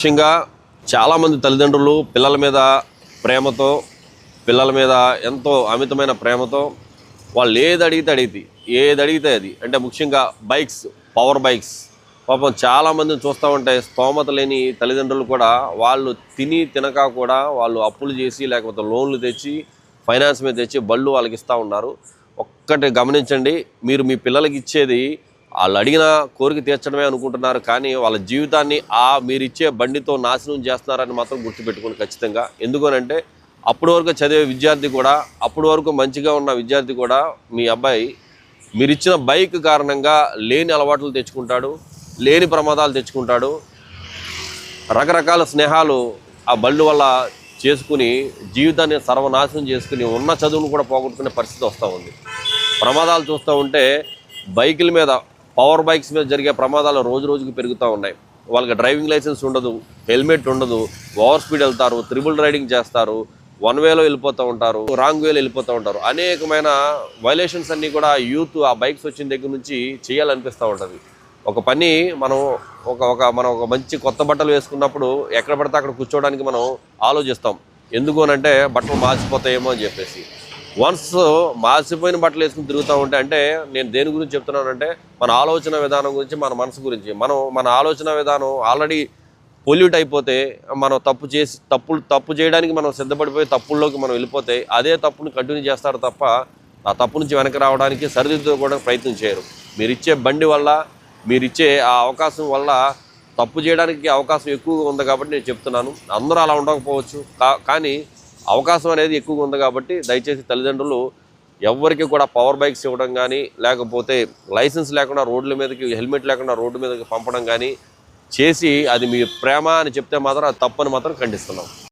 ముఖ్యంగా చాలామంది తల్లిదండ్రులు పిల్లల మీద ప్రేమతో పిల్లల మీద ఎంతో అమితమైన ప్రేమతో వాళ్ళు ఏది అడిగితే అది అంటే ముఖ్యంగా బైక్స్, పవర్ బైక్స్. పాపం చాలామందిని చూస్తూ ఉంటే స్తోమత లేని తల్లిదండ్రులు కూడా వాళ్ళు తినక కూడా వాళ్ళు అప్పులు చేసి లేకపోతే లోన్లు తెచ్చి ఫైనాన్స్ మీద తెచ్చి బళ్ళు వాళ్ళకి ఇస్తూ ఉన్నారు. ఒక్కటి గమనించండి, మీరు మీ పిల్లలకి ఇచ్చేది వాళ్ళు అడిగిన కోరిక తీర్చడమే అనుకుంటున్నారు, కానీ వాళ్ళ జీవితాన్ని మీరిచ్చే బండితో నాశనం చేస్తున్నారని మాత్రం గుర్తుపెట్టుకుని ఖచ్చితంగా. ఎందుకనంటే అప్పటి వరకు చదివే విద్యార్థి కూడా, అప్పటి వరకు మంచిగా ఉన్న విద్యార్థి కూడా మీ అబ్బాయి మీరిచ్చిన బైక్ కారణంగా లేని అలవాట్లు తెచ్చుకుంటాడు, లేని ప్రమాదాలు తెచ్చుకుంటాడు, రకరకాల స్నేహాలు ఆ బళ్ళు వల్ల చేసుకుని జీవితాన్ని సర్వనాశనం చేసుకుని ఉన్న చదువును కూడా పోగొట్టుకునే పరిస్థితి వస్తూ ఉంది. ప్రమాదాలు చూస్తూ ఉంటే బైకుల మీద, పవర్ బైక్స్ మీద జరిగే ప్రమాదాలు రోజు రోజుకి పెరుగుతూ ఉన్నాయి. వాళ్ళకి డ్రైవింగ్ లైసెన్స్ ఉండదు, హెల్మెట్ ఉండదు, ఓవర్ స్పీడ్ వెళ్తారు, త్రిబుల్ రైడింగ్ చేస్తారు, వన్ వేలో వెళ్ళిపోతూ ఉంటారు, రాంగ్ వేలో వెళ్ళిపోతూ ఉంటారు. అనేకమైన వైలేషన్స్ అన్నీ కూడా యూత్ ఆ బైక్స్ వచ్చిన దగ్గర నుంచి చేయాలనిపిస్తూ ఉంటుంది. ఒక పని మనం ఒక మంచి కొత్త బట్టలు వేసుకున్నప్పుడు ఎక్కడ పడితే అక్కడ కూర్చోవడానికి మనం ఆలోచిస్తాం. ఎందుకు అనంటే బట్టలు మార్చిపోతాయేమో అని చెప్పేసి. వన్స్ మార్చిపోయిన బట్టలు వేసుకుని తిరుగుతూ ఉంటే, అంటే నేను దేని గురించి చెప్తున్నానంటే మన ఆలోచన విధానం గురించి, మన మనసు గురించి. మన ఆలోచన విధానం ఆల్రెడీ పొల్యూట్ అయిపోతే మనం తప్పు చేయడానికి మనం సిద్ధపడిపోయి తప్పుల్లోకి మనం వెళ్ళిపోతే అదే తప్పుని కంటిన్యూ చేస్తారు తప్ప ఆ తప్పు నుంచి వెనక్కి రావడానికి సరిదిద్దుకోవడానికి ప్రయత్నం చేయరు. మీరిచ్చే బండి వల్ల, మీరిచ్చే ఆ అవకాశం వల్ల తప్పు చేయడానికి అవకాశం ఎక్కువగా ఉంది కాబట్టి నేను చెప్తున్నాను. అందరూ అలా ఉండకపోవచ్చు, కానీ అవకాశం అనేది ఎక్కువగా ఉంది కాబట్టి దయచేసి తల్లిదండ్రులు ఎవరికి కూడా పవర్ బైక్స్ ఇవ్వడం కానీ, లేకపోతే లైసెన్స్ లేకుండా రోడ్ల మీదకి, హెల్మెట్ లేకుండా రోడ్డు మీదకి పంపడం కానీ చేసి అది మీ ప్రేమ అని చెప్తే మాత్రం అది తప్పని మాత్రం ఖండిస్తున్నాం.